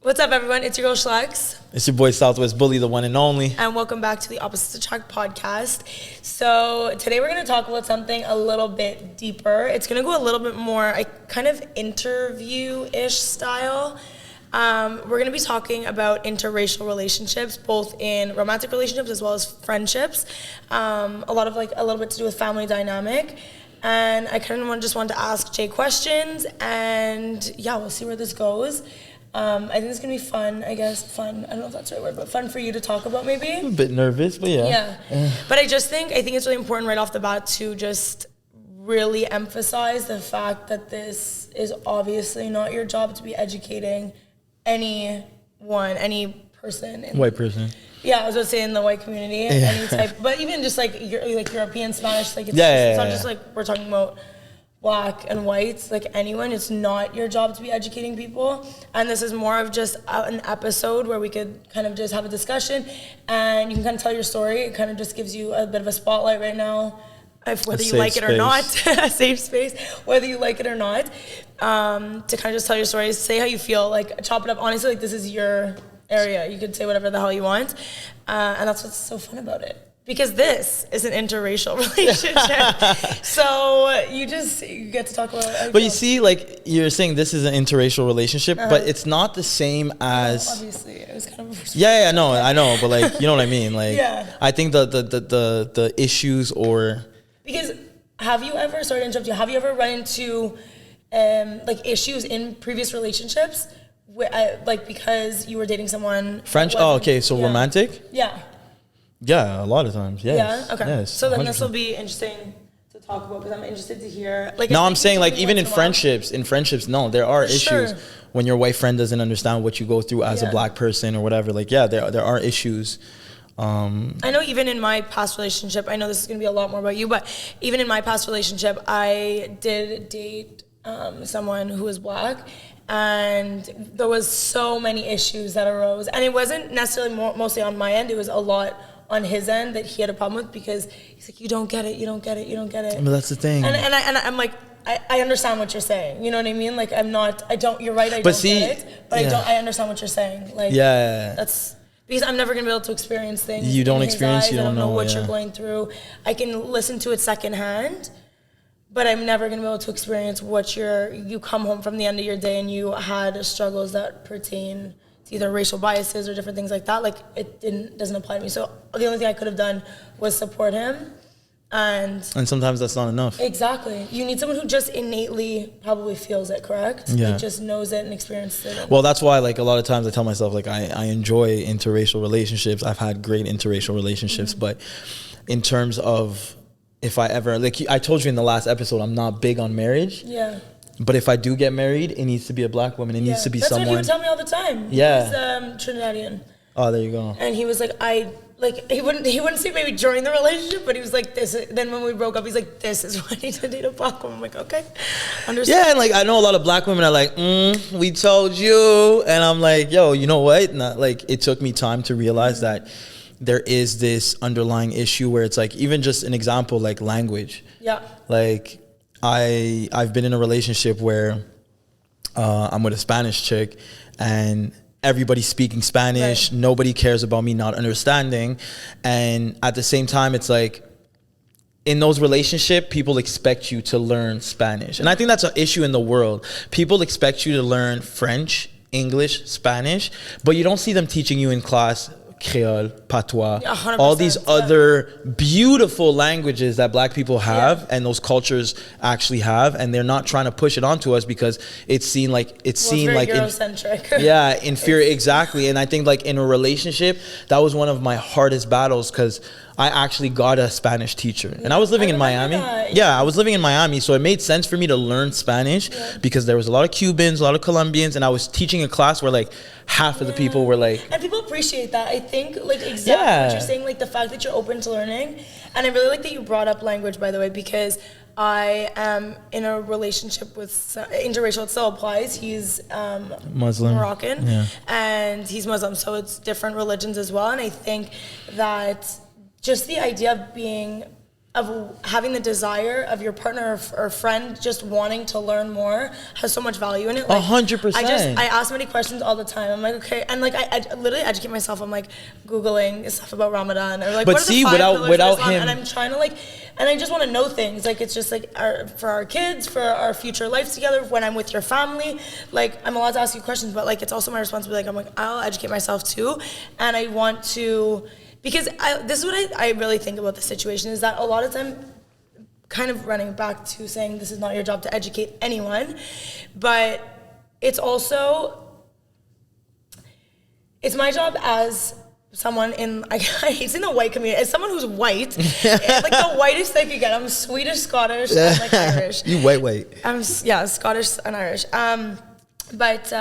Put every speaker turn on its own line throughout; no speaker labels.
What's up, everyone? It's your girl Shlex.
It's your boy Southwest Bully, the one and only.
And welcome back to the Opposites Attract podcast. So today we're going to talk about something a little bit deeper. It's going to go a little bit more kind of interview-ish style. We're going to be talking about interracial relationships, both in romantic relationships as well as friendships. A little bit to do with family dynamic. And I kind of just wanted to ask Jay questions, and yeah, we'll see where this goes. I think it's going to be fun, I guess. Fun, I don't know if that's the right word, but fun for you to talk about maybe.
I'm a bit nervous, but yeah.
But I think it's really important right off the bat to just really emphasize the fact that this is obviously not your job to be educating any person.
White person.
Yeah, I was going to say in the white community, any type, but even just like European Spanish, it's not just like we're talking about black and whites, like anyone. It's not your job to be educating people, and this is more of just an episode where we could kind of just have a discussion, and you can kind of tell your story. It kind of just gives you a bit of a spotlight right now, whether you like it or not, a safe space, whether you like it or not, to kind of just tell your story, say how you feel, like chop it up. Honestly, like this is your area. You could say whatever the hell you want, and that's what's so fun about it. Because this is an interracial relationship. So you get to talk about.
But you see, like you're saying, this is an interracial relationship, but it's not the same as.
Well, obviously, it was kind of.
I know, but like you know what I mean, like.
Yeah.
I think the issues or.
Because have you ever run into issues in previous relationships, because you were dating someone.
French. Oh, okay. So romantic.
Yeah.
Yeah, a lot of times. Yes.
Yeah. Okay.
Yes,
so then
100%.
This will be interesting to talk about because I'm interested to hear.
No, I'm saying like even in friendships, no, there are issues when your white friend doesn't understand what you go through as a black person or whatever. Like, there are issues.
I know even in my past relationship, I know this is going to be a lot more about you, but even in my past relationship, I did date someone who was black, and there was so many issues that arose, and it wasn't necessarily mostly on my end. It was a lot on his end that he had a problem with, because he's like, you don't get it.
But that's the thing.
And I'm like, I understand what you're saying. You know what I mean? Like, you're right, I don't get it. But I understand what you're saying. Like, that's because I'm never going to be able to experience things.
You don't experience, you
don't know what you're going through. I can listen to it secondhand, but I'm never going to be able to experience what you come home from the end of your day and you had struggles that pertain to either racial biases or different things like that. Like, it doesn't apply to me. So the only thing I could have done was support him. And
sometimes that's not enough.
Exactly. You need someone who just innately probably feels it, correct?
Yeah.
Like, just knows it and experiences it.
Well, that's why, like, a lot of times I tell myself, like, I enjoy interracial relationships. I've had great interracial relationships. But in terms of if I ever, like I told you in the last episode, I'm not big on marriage. Yeah. But if I do get married, it needs to be a black woman. It needs to be someone. That's what
he would tell me all the time.
Yeah.
He's Trinidadian.
Oh, there you go.
And he was like, he wouldn't say maybe during the relationship, but he was like, then when we broke up, he's like, this is why I need to date a black woman. I'm like, okay, understand.
Yeah, and like I know a lot of black women are like, we told you, and I'm like, yo, you know what? Not like it took me time to realize that there is this underlying issue where it's like, even just an example, like language. Yeah. Like I've been in a relationship where I'm with a Spanish chick, and everybody's speaking Spanish. Right. Nobody cares about me not understanding. And at the same time, it's like, in those relationships, people expect you to learn Spanish. And I think that's an issue in the world. People expect you to learn French, English, Spanish, but you don't see them teaching you in class Creole, Patois, all these other beautiful languages that black people have and those cultures actually have, and they're not trying to push it onto us because it's seen like Eurocentric. Inferior, exactly. And I think like in a relationship, that was one of my hardest battles, because I actually got a Spanish teacher, and I was living in Miami. I was living in Miami, so it made sense for me to learn Spanish because there was a lot of Cubans, a lot of Colombians, and I was teaching a class where like half of the people were like.
And people appreciate that. I think like exactly what you're saying, like the fact that you're open to learning, and I really like that you brought up language, by the way, because I am in a relationship with interracial. It still applies. He's
Muslim,
Moroccan, and he's Muslim, so it's different religions as well. And I think that just the idea of being of having the desire of your partner or friend just wanting to learn more has so much value in it. Like,
100%.
I ask many questions all the time. I'm like, okay, and like I literally educate myself. I'm like Googling stuff about Ramadan or like,
but
what
see,
are the 5 pillars of
without
Islam?
him,
and I'm trying to like, and I just want to know things. Like, it's just like for our kids, for our future lives together. When I'm with your family, like, I'm allowed to ask you questions, but like, it's also my responsibility. Like, I'm like, I'll educate myself too, and I want to, because this is what I really think about the situation is that a lot of time, kind of running back to saying this is not your job to educate anyone, but it's also, it's my job as someone in, I hate saying the white community, as someone who's white, like the whitest I could get. I'm Swedish, Scottish, and like Irish.
You white.
I'm, yeah, Scottish and Irish. But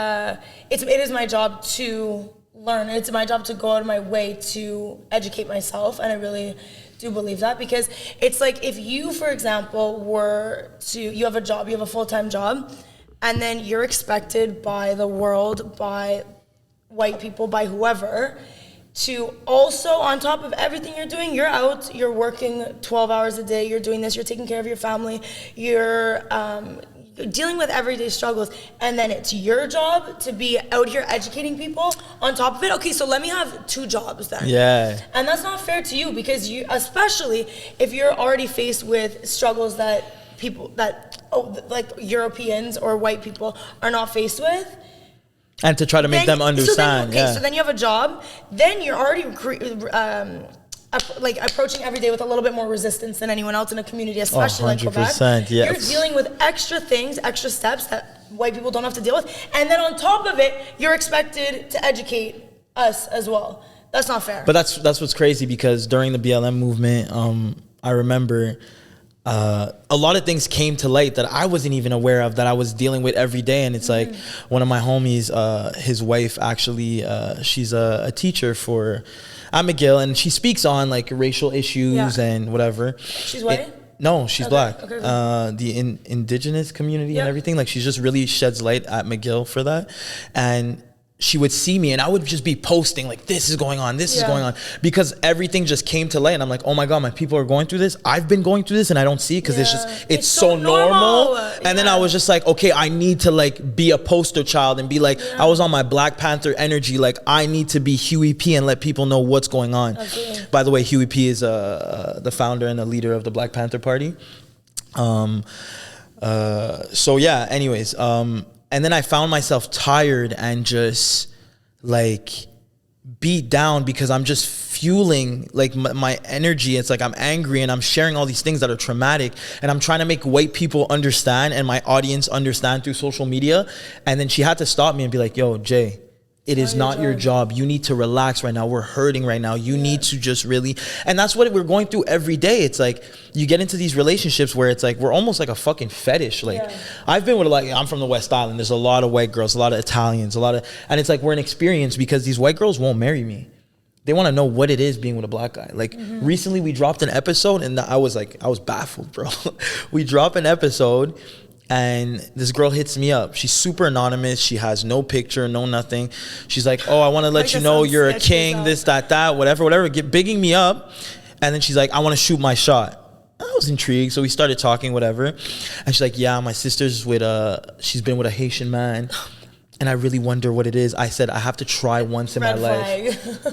it is my job to learn. It's my job to go out of my way to educate myself, and I really do believe that, because it's like if you, for example, you have a job, you have a full-time job, and then you're expected by the world, by white people, by whoever, to also, on top of everything you're doing, you're out, you're working 12 hours a day, you're doing this, you're taking care of your family, you're dealing with everyday struggles, and then it's your job to be out here educating people on top of it. Okay, so let me have 2 jobs then.
Yeah.
And that's not fair to you, because you, especially if you're already faced with struggles that people like Europeans or white people are not faced with.
And to try to make them understand.
So then you have a job, then you're already like approaching every day with a little bit more resistance than anyone else in a community, especially like Quebec.
Yes.
You're dealing with extra things, extra steps that white people don't have to deal with. And then on top of it, you're expected to educate us as well. That's not fair.
But that's what's crazy, because during the BLM movement, I remember a lot of things came to light that I wasn't even aware of, that I was dealing with every day. And it's like one of my homies, his wife actually, she's a teacher at McGill, and she speaks on like racial issues and whatever.
She's white?
No, she's black.
Okay.
The indigenous community and everything. Like, she just really sheds light at McGill for that. And she would see me, and I would just be posting like, this is going on, this is going on, because everything just came to light. And I'm like, oh my God, my people are going through this. I've been going through this and I don't see it, because it's so normal. And then I was just like, okay, I need to like be a poster child and be like, I was on my Black Panther energy. Like, I need to be Huey P and let people know what's going on. Okay. By the way, Huey P is the founder and the leader of the Black Panther Party. So yeah, anyways, and then I found myself tired and just like beat down, because I'm just fueling like my energy. It's like I'm angry and I'm sharing all these things that are traumatic, and I'm trying to make white people understand and my audience understand through social media. And then she had to stop me and be like, yo, Jay, it is not your job. You need to relax right now. We're hurting right now. You need to just really, and that's what we're going through every day. It's like you get into these relationships where it's like we're almost like a fucking fetish. Like I've been with, like, I'm from the West Island. There's a lot of white girls, a lot of Italians, and it's like we're an experience, because these white girls won't marry me. They want to know what it is being with a black guy. Like recently we dropped an episode, and I was baffled, bro. We drop an episode, and this girl hits me up. She's super anonymous. She has no picture, no nothing. She's like, oh, I want to let you know you're a king, this, that, whatever, bigging me up. And then she's like, I want to shoot my shot. I was intrigued. So we started talking, whatever. And she's like, yeah, my sister's she's been with a Haitian man. And I really wonder what it is. I said, I have to try once in my life.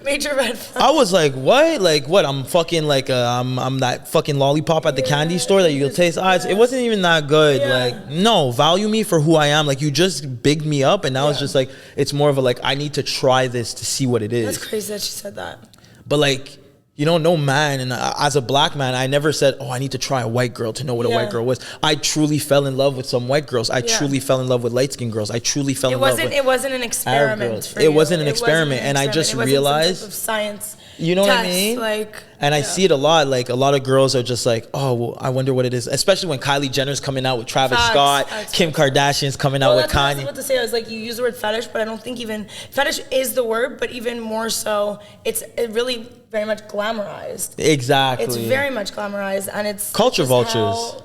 Major red flag.
I was like, what? Like, what? I'm fucking like, I'm that fucking lollipop at the candy store that you'll taste. It wasn't even that good. Like, no, value me for who I am. Like, you just bigged me up, and now it's just like, it's more of a like, I need to try this to see what it is.
That's crazy that she said that.
But like, you know, no man, and as a black man, I never said, oh, I need to try a white girl to know what a white girl was. I truly fell in love with some white girls. I truly fell in love with light-skinned girls. I truly fell in love with
It wasn't an experiment for you.
It wasn't an experiment, and I just realized,
some type of science.
You know what I mean?
Like,
and I see it a lot. Like, a lot of girls are just like, oh, well, I wonder what it is. Especially when Kylie Jenner's coming out with Travis Scott, Kim Kardashian's coming out with Kanye. I was
about to say, I was like, you use the word fetish, but I don't think even fetish is the word, but even more so, it really very much glamorized.
Exactly.
It's very much glamorized, and it's
culture vultures.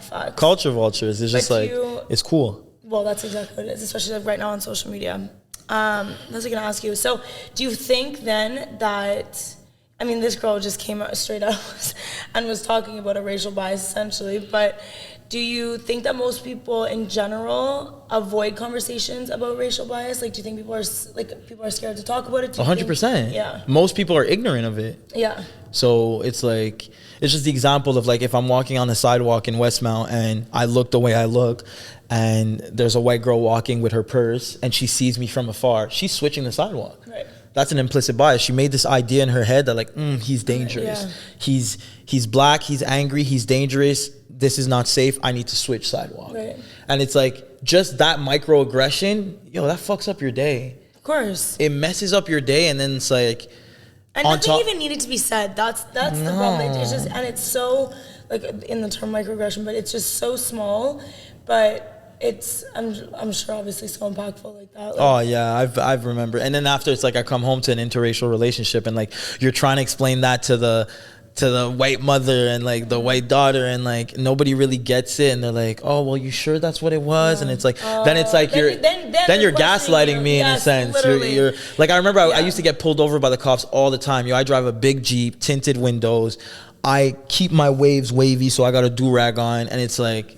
Facts.
Culture vultures. It's just like, it's cool.
Well, that's exactly what it is, especially like right now on social media. I was going to ask you, so do you think then that I mean, this girl just came out straight up and was talking about a racial bias essentially, but do you think that most people in general avoid conversations about racial bias? Like, do you think people are scared to talk about it?
100%.
Yeah.
Most people are ignorant of it.
Yeah.
So it's like, it's just the example of like, if I'm walking on the sidewalk in Westmount and I look the way I look and there's a white girl walking with her purse and she sees me from afar, she's switching the sidewalk.
Right.
That's an implicit bias. She made this idea in her head that like, he's dangerous. Yeah. He's black, he's angry, he's dangerous. This is not safe. I need to switch sidewalk.
Right.
And it's like, just that microaggression, that fucks up your day.
Of course.
It messes up your day, and then it's like,
and nothing even needed to be said. That's the problem. It's just, and it's so, like, in the term microaggression, but it's just so small, but it's, I'm sure obviously so impactful like that. Like,
oh yeah, I've remembered. And then after, it's like I come home to an interracial relationship and like you're trying to explain that to the white mother and like the white daughter, and like nobody really gets it, and they're like, oh well, you sure that's what it was? Yeah. And it's like then it's like you're gaslighting me in a sense. You're like, I remember I used to get pulled over by the cops all the time. I drive a big Jeep, tinted windows, I keep my waves wavy, so I got a do-rag on, and it's like,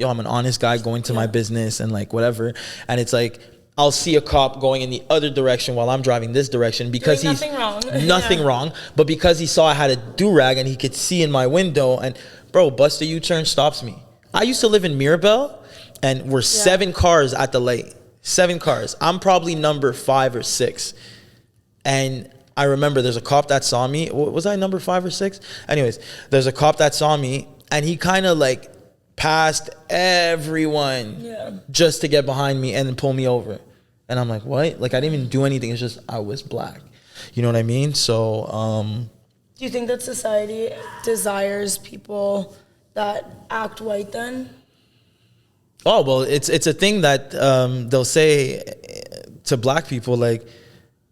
I'm an honest guy going to my business and like whatever, and it's like I'll see a cop going in the other direction while I'm driving this direction because
doing
he's nothing wrong, but because he saw I had a do-rag and he could see in my window, and bro, bust a U-turn, stops me. I used to live in Mirabel and we're 7 cars at the light. 7 cars. I'm probably number 5 or 6. And I remember there's a cop that saw me. Was I number 5 or 6? Anyways, there's a cop that saw me and he kind of like passed everyone just to get behind me and then pull me over. And I'm like, what? Like, I didn't even do anything. It's just I was black. You know what I mean? So
do you think that society desires people that act white then?
Oh, well, it's a thing that they'll say to black people, like,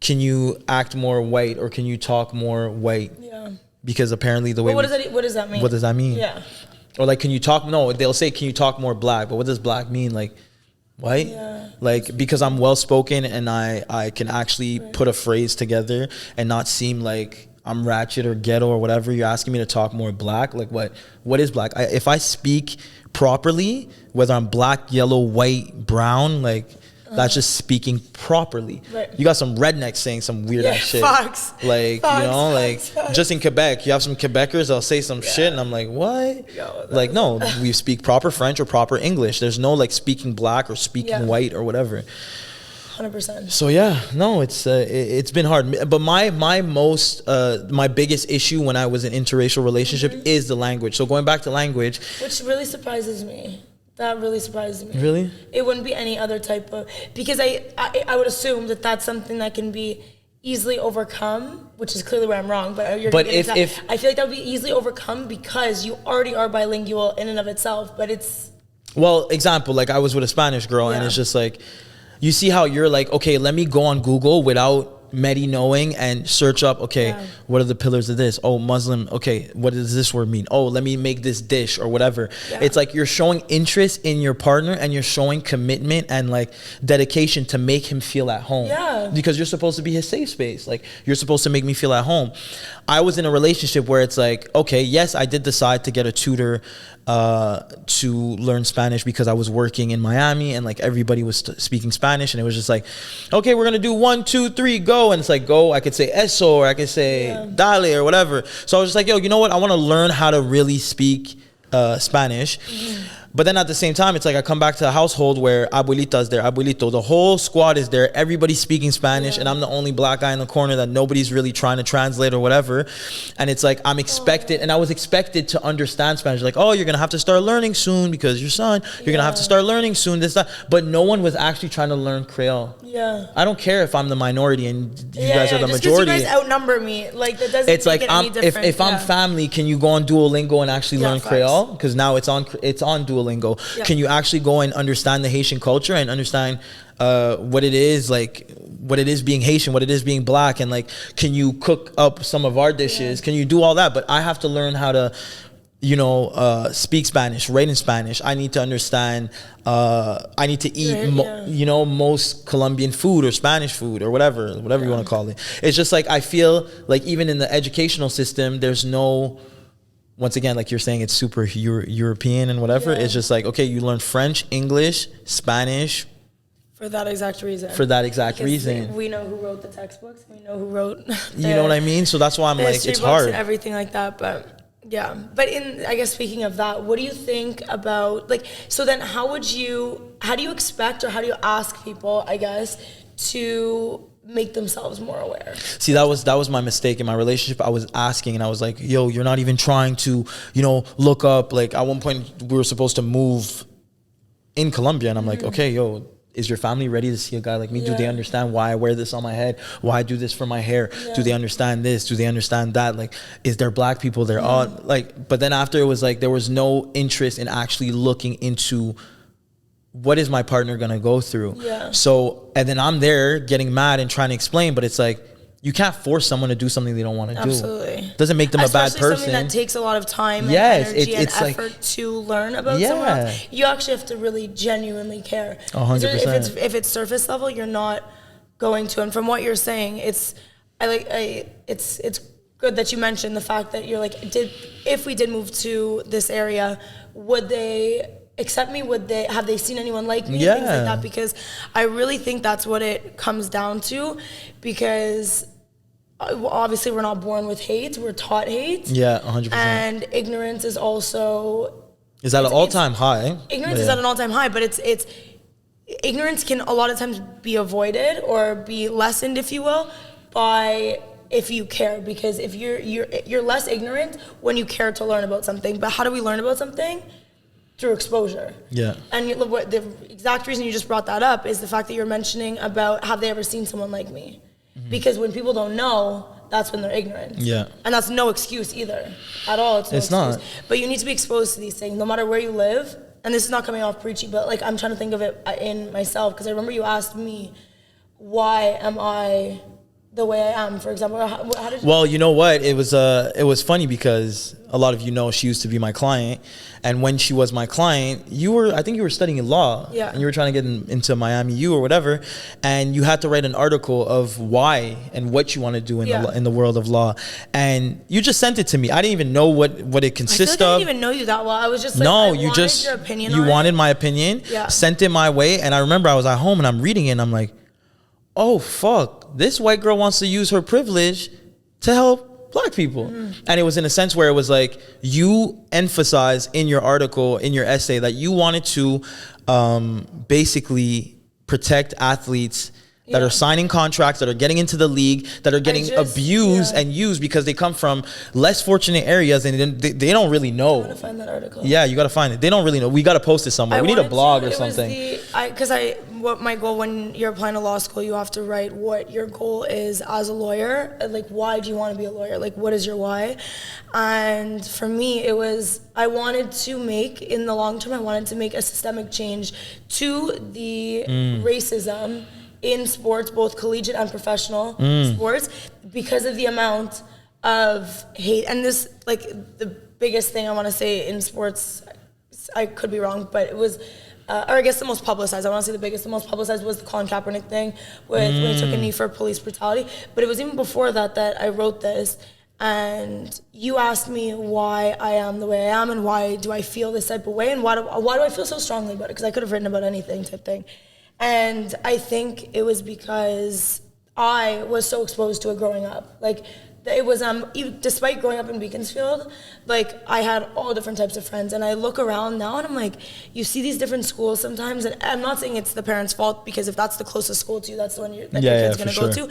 can you act more white or can you talk more white? Yeah. Because apparently the way
what does that mean?
What does that mean?
Yeah.
Or like, can you talk? No, they'll say, can you talk more black? But what does black mean? Like, white? Yeah. Like, because I'm well spoken and I can actually put a phrase together and not seem like I'm ratchet or ghetto or whatever. You're asking me to talk more black. Like, what is black? If I speak properly, whether I'm black, yellow, white, brown, like, that's just speaking properly. Right. You got some rednecks saying some weird ass shit.
Fox.
Like, Fox. Just in Quebec, you have some Quebecers that'll say some shit, and I'm like, what? Like, no, we speak proper French or proper English. There's no like speaking black or speaking white or whatever.
100%.
So yeah, no, it's been hard. But my biggest issue when I was in interracial relationship is the language. So going back to language,
which really surprises me. That really surprises me.
Really?
It wouldn't be any other type of, because I would assume that that's something that can be easily overcome, which is clearly where I'm wrong. But if I feel like that would be easily overcome because you already are bilingual in and of itself. But it's,
well, example, like I was with a Spanish girl, and it's just like, you see how you're like, okay, let me go on Google without Medi knowing and search up, what are the pillars of this? Oh, Muslim. Okay, what does this word mean? Oh, let me make this dish or whatever. It's like you're showing interest in your partner and you're showing commitment and like dedication to make him feel at home. Yeah. Because you're supposed to be his safe space. Like, you're supposed to make me feel at home. I was in a relationship where it's like, okay, yes, I did decide to get a tutor to learn Spanish because I was working in Miami and like everybody was speaking Spanish, and it was just like, okay, we're gonna do 1, 2, 3, go. And it's like, go, I could say eso or I could say dale or whatever. So I was just like, yo, you know what? I want to learn how to really speak Spanish. But then at the same time, it's like I come back to a household where abuelita's there, abuelito, the whole squad is there, everybody's speaking Spanish, and I'm the only black guy in the corner that nobody's really trying to translate or whatever. And it's like I'm expected, and I was expected to understand Spanish. Like, oh, you're gonna have to start learning soon because your son, you're gonna have to start learning soon, this, that. But no one was actually trying to learn Creole. Yeah. I don't care if I'm the minority and you guys are the majority.
You guys outnumber me. Like, that doesn't
it's
make
like
it any different.
If I'm family, can you go on Duolingo and actually learn Creole? Because now it's on Duolingo. Can you actually go and understand the Haitian culture and understand what it is, like what it is being Haitian, what it is being black, and like, can you cook up some of our dishes? Can you do all that? But I have to learn how to speak Spanish, write in Spanish. I need to understand. I need to eat, most Colombian food or Spanish food or whatever you want to call it. It's just like, I feel like even in the educational system, there's no, once again, like you're saying, it's super European and whatever. It's just like, okay, you learn French, English, Spanish.
For that exact reason.
We
know who wrote the textbooks. We know who wrote.
You know what I mean? So that's why I'm like, it's hard.
And everything like that, but. Yeah, but I guess speaking of that, what do you think about, like, so then how do you expect or how do you ask people, I guess, to make themselves more aware?
See, that was my mistake in my relationship. I was asking and I was like, yo, you're not even trying to, look up, like at one point we were supposed to move in Colombia and I'm like, okay, yo, is your family ready to see a guy like me? Do they understand why I wear this on my head? Why I do this for my hair? Do they understand this? Do they understand that? Like, is there black people there? But then after it was like, there was no interest in actually looking into what is my partner going to go through? Yeah. So, and then I'm there getting mad and trying to explain, but it's like, you can't force someone to do something they don't want to do.
Absolutely.
Doesn't make them a bad person.
Something that takes a lot of time and energy and effort to learn about someone else. You actually have to really genuinely care.
100%.
If it's surface level, you're not going to. And from what you're saying, it's good that you mentioned the fact that you're like, if we did move to this area, would they accept me? Have they seen anyone like me? Things like that, because I really think that's what it comes down to, because obviously we're not born with hate, we're taught hate.
100%.
And ignorance is also
at an all-time high.
Ignorance is at an all-time high, but it's ignorance can a lot of times be avoided or be lessened, if you will, by if you care, because if you're less ignorant when you care to learn about something. But how do we learn about something? Through exposure. Yeah. And the exact reason you just brought that up is the fact that you're mentioning about, have they ever seen someone like me? Mm-hmm. Because when people don't know, that's when they're ignorant. Yeah. And that's no excuse either, at all. It's excuse. Not. But you need to be exposed to these things, no matter where you live. And this is not coming off preachy, but like I'm trying to think of it in myself, because I remember you asked me, why am I the way I am, for example? How did you? Well,
you know what? It was funny because a lot of she used to be my client, and when she was my client, I think you were studying law, and you were trying to get into Miami U or whatever, and you had to write an article of why and what you want to do in the world of law, and you just sent it to me. I didn't even know what it consisted of.
I didn't even know you that well. I was just like, no, your opinion.
You wanted my opinion. Yeah. Sent it my way, and I remember I was at home and I'm reading it, and I'm like, oh fuck, this white girl wants to use her privilege to help black people. And it was in a sense where it was like, you emphasize in your article, in your essay, that you wanted to basically protect athletes that are signing contracts, that are getting into the league, that are getting abused and used because they come from less fortunate areas and they don't really know.
I gotta find that article.
Yeah, you gotta find it. They don't really know. We gotta post it somewhere. We need a blog or something.
What my goal when you're applying to law school, you have to write what your goal is as a lawyer. Like, why do you want to be a lawyer? Like, what is your why? And for me, it was, in the long term, I wanted to make a systemic change to the racism in sports, both collegiate and professional sports, because of the amount of hate. And this, like, the biggest thing I want to say in sports, I could be wrong, but it was, or I guess the most publicized, I want to say the most publicized was the Colin Kaepernick thing when he took a knee for police brutality. But it was even before that I wrote this. And you asked me why I am the way I am and why do I feel this type of way and why do I feel so strongly about it? Because I could have written about anything type thing. And I think it was because I was so exposed to it growing up. Like, it was, despite growing up in Beaconsfield, like, I had all different types of friends. And I look around now and I'm like, you see these different schools sometimes. And I'm not saying it's the parents' fault, because if that's the closest school to you, that's the one that your kid's going to go to.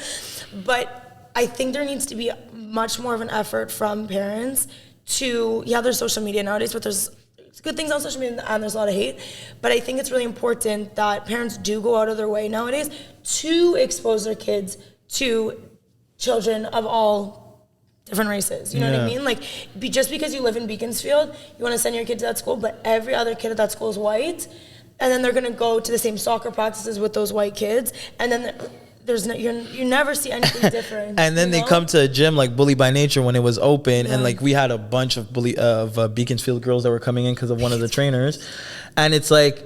But I think there needs to be much more of an effort from parents to, there's social media nowadays, but there's good things on social media and there's a lot of hate, but I think it's really important that parents do go out of their way nowadays to expose their kids to children of all different races. You know what I mean? Like, just because you live in Beaconsfield, you want to send your kid to that school, but every other kid at that school is white, and then they're going to go to the same soccer practices with those white kids, and then you never see anything different.
And then they come to a gym like Bully by Nature when it was open, and like we had a bunch of Beaconsfield girls that were coming in because of one of the trainers, and it's like,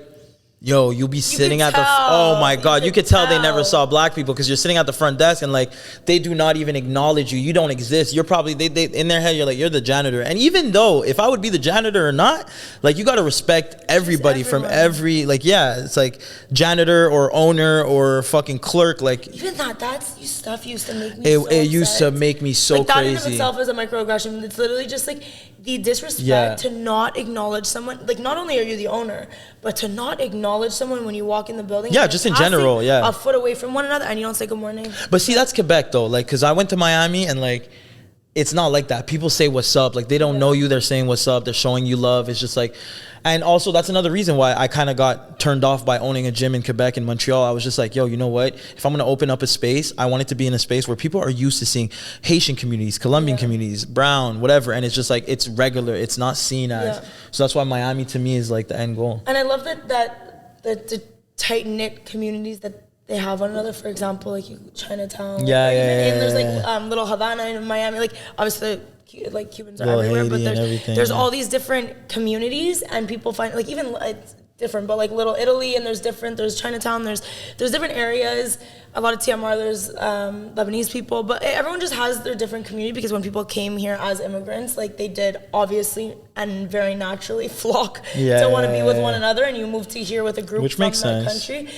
yo, you'll be sitting at the, oh my God, you could tell they never saw black people because you're sitting at the front desk and like they do not even acknowledge you. You don't exist. You're probably, they in their head, you're like, you're the janitor. And even though if I would be the janitor or not, like you got to respect everybody from every, like, yeah, it's like janitor or owner or fucking clerk. Like
even that's stuff used to make me
it used to make me so
like,
crazy.
That in itself is a microaggression. It's literally just like the disrespect to not acknowledge someone. Like not only are you the owner, but to not acknowledge someone when you walk in the building.
Yeah, just in general, a
foot away from one another and you don't say good morning.
But see, that's Quebec though. Like, cause I went to Miami and like, it's not like that. People say what's up. Like they don't know you. They're saying what's up. They're showing you love. It's just like, and also that's another reason why I kind of got turned off by owning a gym in Quebec and Montreal. I was just like, yo, you know what? If I'm going to open up a space, I want it to be in a space where people are used to seeing Haitian communities, Colombian communities, brown, whatever. And it's just like, it's regular. It's not seen as. So that's why Miami to me is like the end goal.
And I love that the tight-knit communities that they have one another. For example, like Chinatown. And there's like Little Havana in Miami. Like obviously like Cubans are everywhere, but there's all these different communities, and people find like even it's different, but like Little Italy, and there's Chinatown, there's different areas. A lot of TMR, there's Lebanese people, but everyone just has their different community because when people came here as immigrants, like they did obviously and very naturally flock to want to be with one another, and you move to here with a group
which
from
makes
that
sense.
Country.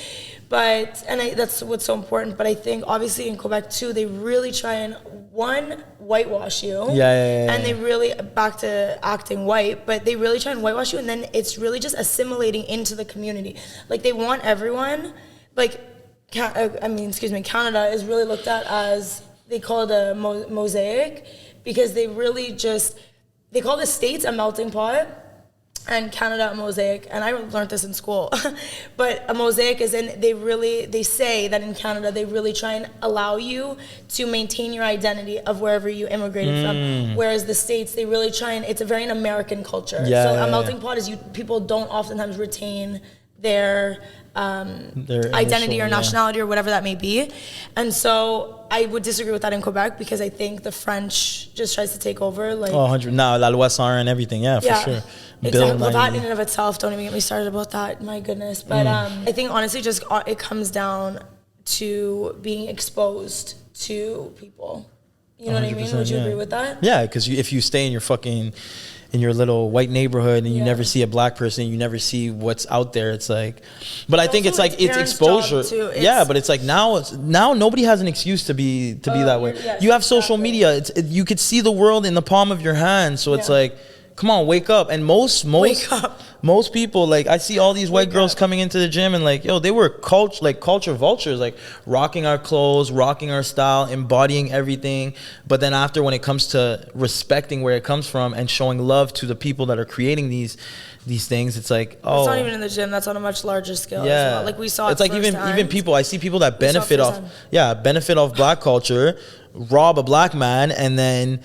But that's what's so important. But I think obviously in Quebec too, they really try and whitewash you. And they really back to acting white, but they really try and whitewash you, and then it's really just assimilating into the community. Like they want everyone. Like Canada is really looked at as, they call it a mosaic, because they call the States a melting pot and Canada a mosaic, and I learned this in school. But a mosaic is they say that in Canada they really try and allow you to maintain your identity of wherever you immigrated from, whereas the States, they really try and, it's a very American culture. So a melting pot is people don't oftentimes retain their identity or nationality or whatever that may be. And so I would disagree with that in Quebec, because I think the French just tries to take over. Like
100 now, La Loi 101 and everything, for sure.
Exactly. Well, that in and of itself, don't even get me started about that. My goodness. But I think honestly, just it comes down to being exposed to people. You know what I mean? Would you agree with that?
Yeah, because if you stay in your little white neighborhood and you never see a black person, you never see what's out there. It's like, but I think it's like it's exposure. But it's like now nobody has an excuse to be that way. Yes, you have social media. You could see the world in the palm of your hand. So it's like, come on, wake up. And most people, like I see all these white girls coming into the gym and like, yo, they were culture vultures, like rocking our clothes, rocking our style, embodying everything. But then after, when it comes to respecting where it comes from and showing love to the people that are creating these things, it's like, oh,
it's not even in the gym. That's on a much larger scale. As well. Like we saw. It's like
even people. I see people that benefit off black culture, rob a black man, and then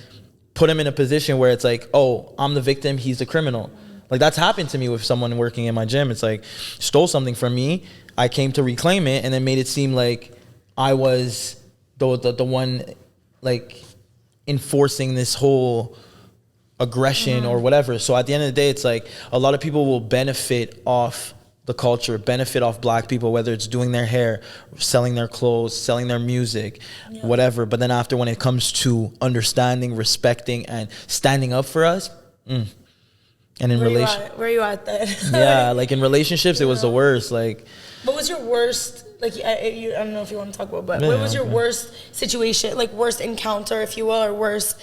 put him in a position where it's like, oh, I'm the victim, he's the criminal. Like that's happened to me with someone working in my gym. It's like, stole something from me, I came to reclaim it, and then made it seem like I was the one like enforcing this whole aggression or whatever. So at the end of the day, it's like a lot of people will benefit off the culture, benefit off black people, whether it's doing their hair, selling their clothes, selling their music, whatever. But then after, when it comes to understanding, respecting, and standing up for us, and in
where are you at
then? Like in relationships, it was the worst. Like,
what was your worst? Like, I don't know if you want to talk about, but what was your worst situation, like worst encounter, if you will, or worst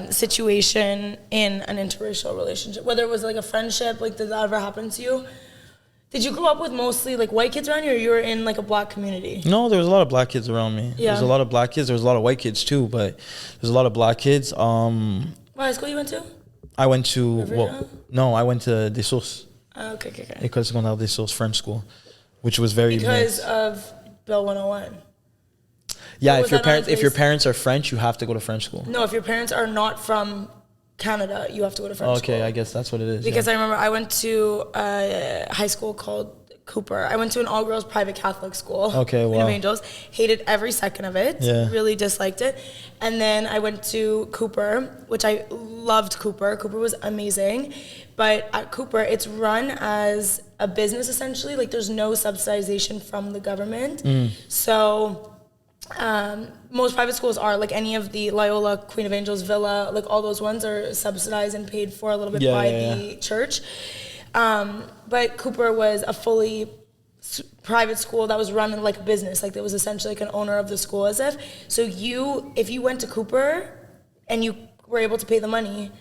situation in an interracial relationship? Whether it was like a friendship, like did that ever happen to you? Did you grow up with mostly like white kids around you, or you were in like a black community?
No, there was a lot of black kids around me. There was a lot of black kids. There was a lot of white kids too, but there's a lot of black kids.
What high school you went to?
I went to I went to Des Sources.
Okay.
École secondaire des Sources, French school, which was very
because of Bill 101.
Yeah, if your parents are French, you have to go to French school.
No, if your parents are not from Canada, you have to go to French school.
Okay, I guess that's what it is.
Because I remember I went to a high school called Cooper. I went to an all-girls private Catholic school.
Okay,
Queen of
wow.
Angels. Hated every second of it.
Yeah.
Really disliked it. And then I went to Cooper, which I loved Cooper. Cooper was amazing. But at Cooper, it's run as a business essentially. Like there's no subsidization from the government. So most private schools are, like any of the Loyola, Queen of Angels, Villa, like all those ones are subsidized and paid for a little bit by the church. But Cooper was a fully private school that was run like a business. Like there was essentially like an owner of the school as if. So if you went to Cooper and you were able to pay the money,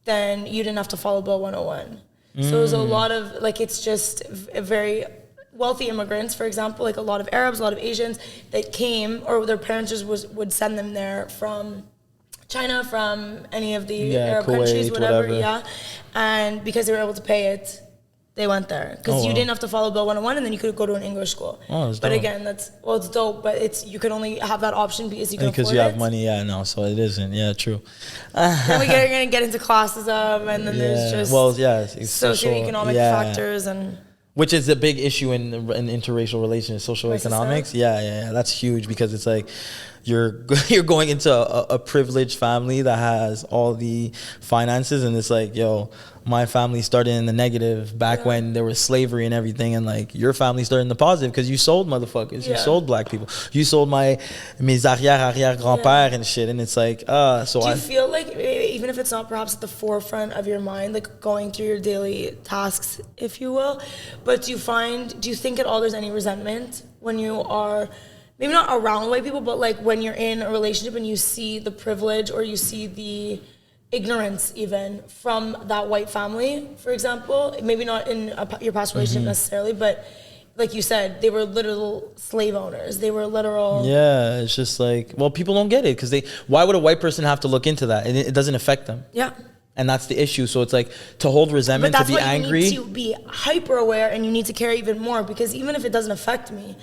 then you didn't have to follow Bill 101. So it was a lot of, like, it's just a very wealthy immigrants, for example, like a lot of Arabs, a lot of Asians that came, or their parents just would send them there from China, from any of the Arab
Kuwait,
countries, whatever. And because they were able to pay it, they went there. Because you didn't have to follow Bill 101, and then you could go to an English school.
That's
but
dope.
again, it's dope, but you can only have that option because you can afford it.
Because you have money, so it isn't. Yeah, true.
Then we're going to get into classism, and then there's just socioeconomic factors and...
Which is a big issue in interracial relations, social economics. Yeah, that's huge because it's like you're going into a privileged family that has all the finances, and it's like, yo, my family started in the negative back when there was slavery and everything, and like your family started in the positive because you sold motherfuckers, you sold black people, you sold mes arrière-grand-père and shit, and it's like, so
do you feel like, even if it's not perhaps at the forefront of your mind, like going through your daily tasks, if you will, but do you think at all there's any resentment when you are, maybe not around white people, but like when you're in a relationship and you see the privilege or you see the ignorance even from that white family, for example, maybe not in your past relationship necessarily, but like you said, they were literal slave owners. They were literal. Yeah,
it's just like, well, people don't get it because why would a white person have to look into that? It doesn't affect them.
Yeah.
And that's the issue. So it's like to hold resentment, to be angry.
You need to be hyper aware, and you need to care even more, because even if it doesn't affect me,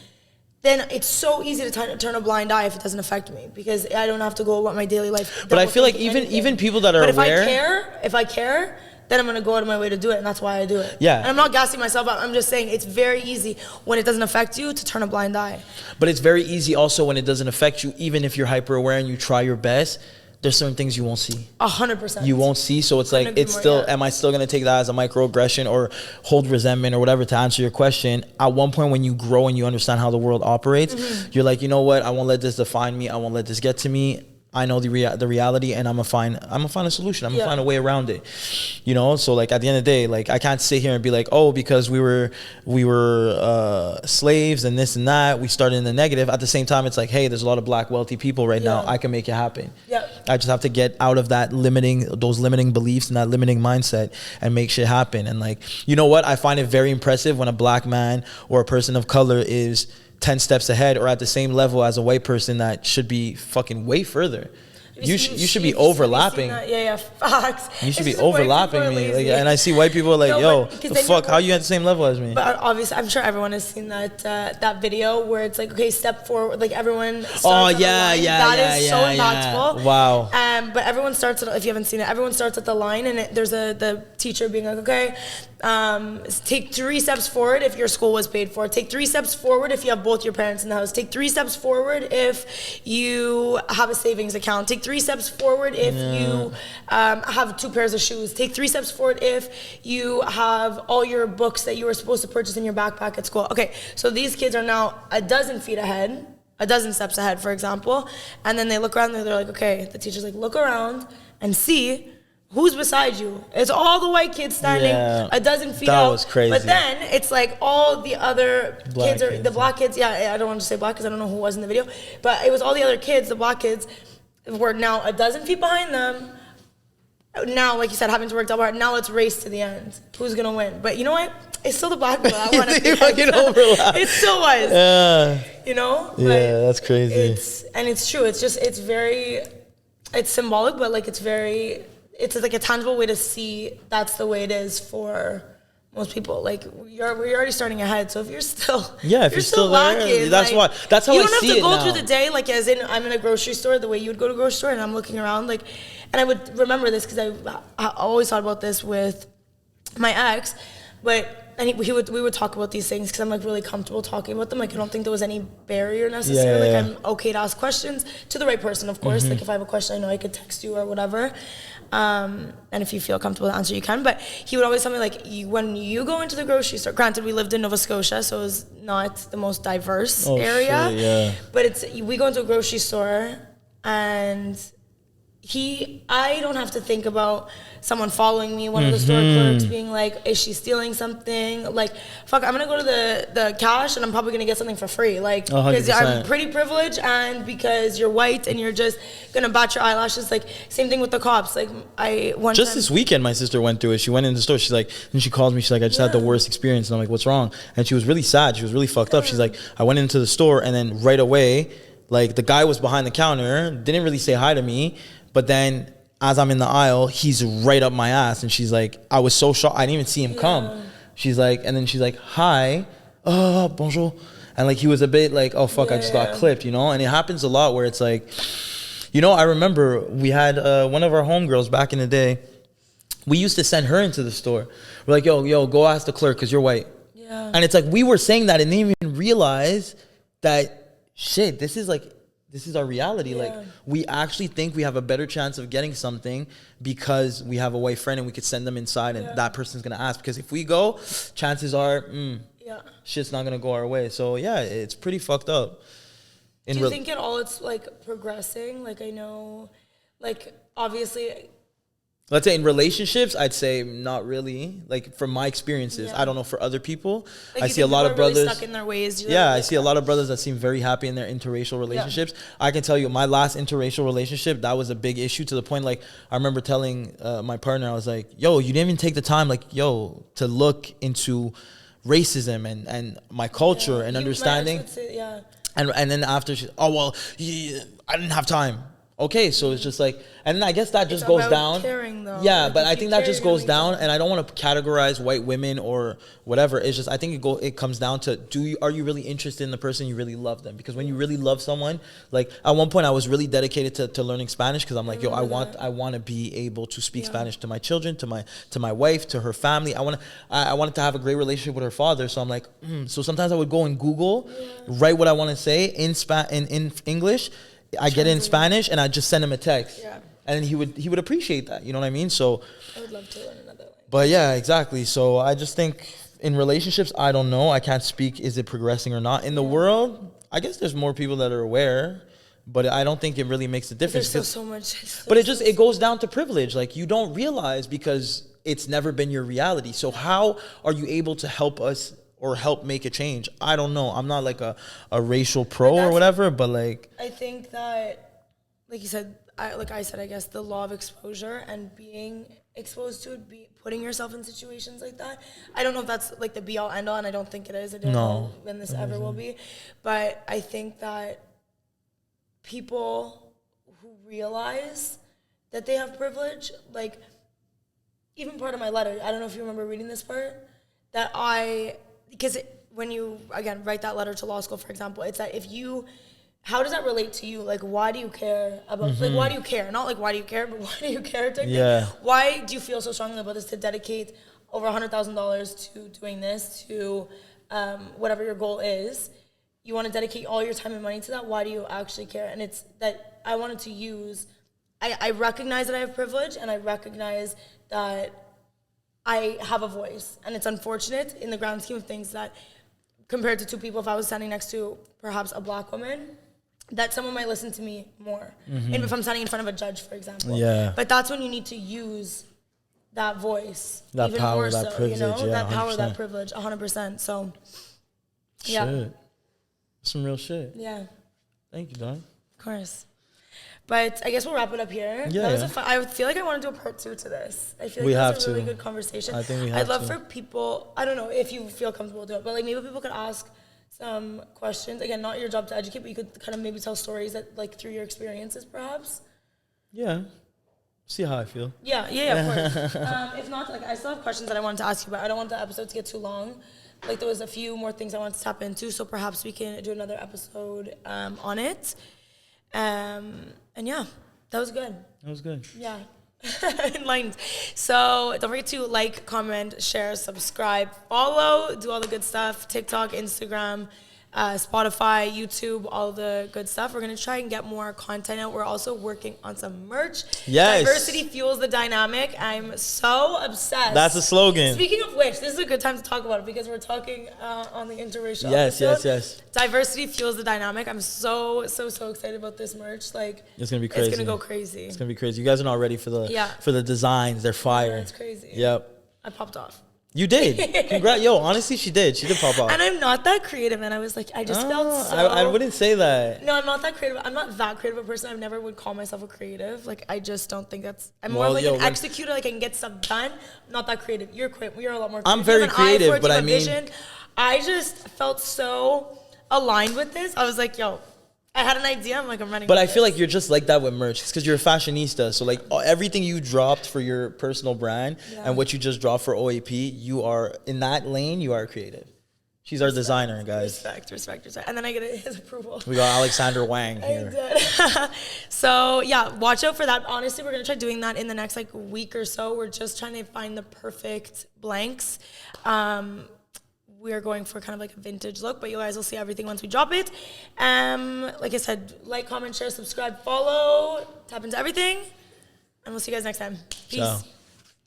then it's so easy to turn a blind eye if it doesn't affect me, because I don't have to go about my daily life.
But I feel like even people that are aware.
But if I care, then I'm going to go out of my way to do it, and that's why I do it.
Yeah.
And I'm not gassing myself up. I'm just saying it's very easy when it doesn't affect you to turn a blind eye.
But it's very easy also when it doesn't affect you, even if you're hyper aware and you try your best. There's certain things you won't see.
100%.
You won't see, so it's like, am I still gonna take that as a microaggression or hold resentment or whatever to answer your question? At one point when you grow and you understand how the world operates, you're like, you know what? I won't let this define me. I won't let this get to me. I know the reality, and I'm gonna find a solution. I'm gonna find a way around it. You know, so like at the end of the day, like I can't sit here and be like, oh, because we were slaves and this and that, we started in the negative. At the same time, it's like, hey, there's a lot of black wealthy people right now. I can make it happen. Yeah. I just have to get out of those limiting beliefs and that limiting mindset and make shit happen. And like, you know what? I find it very impressive when a black man or a person of color is 10 steps ahead or at the same level as a white person that should be fucking way further. You should be overlapping.
Facts.
You should be overlapping me. Like, and I see white people like, yo, the fuck, how you at the same level as me?
But obviously, I'm sure everyone has seen that video where it's like, okay, step forward, like everyone starts That is so impactful.
Wow.
But everyone starts at, if you haven't seen it, everyone starts at the line, and there's the teacher being like, okay, take 3 steps forward if your school was paid for. Take 3 steps forward if you have both your parents in the house. Take 3 steps forward if you have a savings account. Take 3 steps forward if you have 2 pairs of shoes. Take 3 steps forward if you have all your books that you were supposed to purchase in your backpack at school. Okay, so these kids are now a dozen feet ahead, a dozen steps ahead, for example, and then they look around and they're like, okay, the teacher's like, look around and see who's beside you. It's all the white kids standing a dozen feet out.
That was crazy.
But then it's like all the other kids, the black kids. Yeah, I don't want to say black because I don't know who was in the video. But it was all the other kids, the black kids, were now a dozen feet behind them. Now, like you said, having to work double hard. Now let's race to the end. Who's going to win? But you know what? It's still the black people that won. It still was. You know?
Yeah, that's crazy.
It's true. It's symbolic, but like it's like a tangible way to see that's the way it is for most people. Like we're already starting ahead. So if you're still if you're still lacking,
that's how I see it now.
You don't have to go through the day like as in I'm in a grocery store the way you would go to a grocery store, and I'm looking around like, and I would remember this because I always thought about this with my ex, but and we would talk about these things because I'm like really comfortable talking about them. Like I don't think there was any barrier necessarily. Like I'm okay to ask questions to the right person, of course. Like if I have a question, I know I could text you or whatever. And if you feel comfortable to answer, you can. But he would always tell me like, when you go into the grocery store, granted we lived in Nova Scotia, so it was not the most diverse area.
Shit, yeah.
But we go into a grocery store and I don't have to think about someone following me, one of the store clerks being like, is she stealing something? Like, fuck, I'm gonna go to the cash and I'm probably gonna get something for free. Like, because I'm pretty privileged and because you're white and you're just gonna bat your eyelashes. Like, same thing with the cops. Like,
this weekend, my sister went through it. She went in the store. She's like, and she calls me. She's like, I just had the worst experience. And I'm like, what's wrong? And she was really sad. She was really fucked up. She's like, I went into the store and then right away, like the guy was behind the counter, didn't really say hi to me. But then as I'm in the aisle, he's right up my ass. And she's like, I was so shocked. I didn't even see him come. She's like, and then she's like, hi, bonjour. And like, he was a bit like, oh, fuck, I just got clipped, you know? And it happens a lot where it's like, you know, I remember we had one of our homegirls back in the day. We used to send her into the store. We're like, yo, go ask the clerk because you're white. Yeah. And it's like, we were saying that and didn't even realize that, shit, this is our reality. Yeah. Like, we actually think we have a better chance of getting something because we have a white friend and we could send them inside and that person's going to ask. Because if we go, chances are, shit's not going to go our way. So, yeah, it's pretty fucked up.
Do you think at all it's, like, progressing? Like, I know, like, obviously...
Let's say in relationships, I'd say not really. Like from my experiences, I don't know for other people. Like I see a lot of brothers really stuck in their ways. I see a lot of brothers that seem very happy in their interracial relationships. I can tell you, my last interracial relationship, that was a big issue to the point. Like I remember telling my partner, I was like, "Yo, you didn't even take the time, to look into racism and my culture and understanding." And then after, I didn't have time. Okay, so it's just like, and then I guess that just goes down. Caring, though. Yeah, like but I think that just goes down, and I don't want to categorize white women or whatever. It's just I think it comes down to are you really interested in the person? You really love them? Because when you really love someone, like at one point I was really dedicated to learning Spanish because I'm like, I want to be able to speak Spanish to my children, to my wife, to her family. I wanted to have a great relationship with her father. So I'm like, so sometimes I would go and Google, write what I want to say in English. I get it in Spanish and I just send him a text. Yeah. And he would appreciate that. You know what I mean? So
I would love to learn another language.
But yeah, exactly. So I just think in relationships, I don't know. I can't speak is it progressing or not. In the world, I guess there's more people that are aware, but I don't think it really makes a difference.
There's so much.
But it goes down to privilege. Like you don't realize because it's never been your reality. So how are you able to help us or help make a change? I don't know. I'm not like a racial pro or whatever, but like...
I think that, like you said, I guess the law of exposure and being exposed to it, putting yourself in situations like that. I don't know if that's like the be all end all, and I don't think it is. I don't know when this ever will be. But I think that people who realize that they have privilege, like even part of my letter, I don't know if you remember reading this part, because when you, again, write that letter to law school, for example, it's that how does that relate to you? Like, why do you care about, like, why do you care? Not like, why do you care, but why do you care? Why do you feel so strongly about this to dedicate over $100,000 to doing this, to whatever your goal is? You want to dedicate all your time and money to that? Why do you actually care? And it's that I wanted to use, I recognize that I have privilege, and I recognize that I have a voice, and it's unfortunate in the grand scheme of things that compared to two people, if I was standing next to perhaps a black woman, that someone might listen to me more. And if I'm standing in front of a judge, for example. Yeah. But that's when you need to use that voice.
That even power,
more
that
so,
privilege.
You know?
Yeah,
that power, 100%. That privilege, 100%. So, yeah.
Shit. Some real shit.
Yeah.
Thank you, Don.
Of course. But I guess we'll wrap it up here.
Yeah.
I feel like I want to do a part 2 to this. I feel like that's a really good conversation.
I think we have
I'd love for people, I don't know if you feel comfortable doing it, but like maybe people could ask some questions. Again, not your job to educate, but you could kind of maybe tell stories that like through your experiences perhaps.
Yeah. See how I feel.
Yeah, of course. If not, like I still have questions that I wanted to ask you, but I don't want the episode to get too long. Like there was a few more things I wanted to tap into, so perhaps we can do another episode on it. And yeah, that was good.
That was good.
Yeah. Enlightened. So don't forget to like, comment, share, subscribe, follow, do all the good stuff. TikTok, Instagram, Spotify, YouTube, all the good stuff. We're gonna try and get more content out. We're also working on some merch.
Yes.
Diversity fuels the dynamic. I'm so obsessed.
That's a slogan.
Speaking of which, this is a good time to talk about it because we're talking on the interracial
Yes,
episode.
yes.
Diversity fuels the dynamic. I'm so excited about this merch. Like,
It's gonna be crazy.
It's gonna go crazy.
It's gonna be crazy. You guys are not ready for the designs. They're fire.
It's crazy.
Yep.
I popped off.
You did. Congrats. Yo, honestly, she did. She did pop off.
And I'm not that creative, and I was like, I just felt so...
I wouldn't say that.
No, I'm not that creative. I'm not that creative a person. I never would call myself a creative. Like, I just don't think that's... I'm more like an executor. Like, I can get stuff done. I'm not that creative. You're a lot more creative.
I'm very creative, but I mean...
Vision. I just felt so aligned with this. I was like, yo... I had an idea. I'm like, I'm running.
But I feel like you're just like that with merch. It's because you're a fashionista. So like everything you dropped for your personal brand and what you just dropped for OAP, you are in that lane. You are creative. She's our designer, guys.
Respect. And then I get his approval.
We got Alexander Wang here.
So yeah, watch out for that. Honestly, we're gonna try doing that in the next like week or so. We're just trying to find the perfect blanks. We are going for kind of like a vintage look, but you guys will see everything once we drop it. Like I said, like, comment, share, subscribe, follow, tap into everything, and we'll see you guys next time. Peace. Ciao.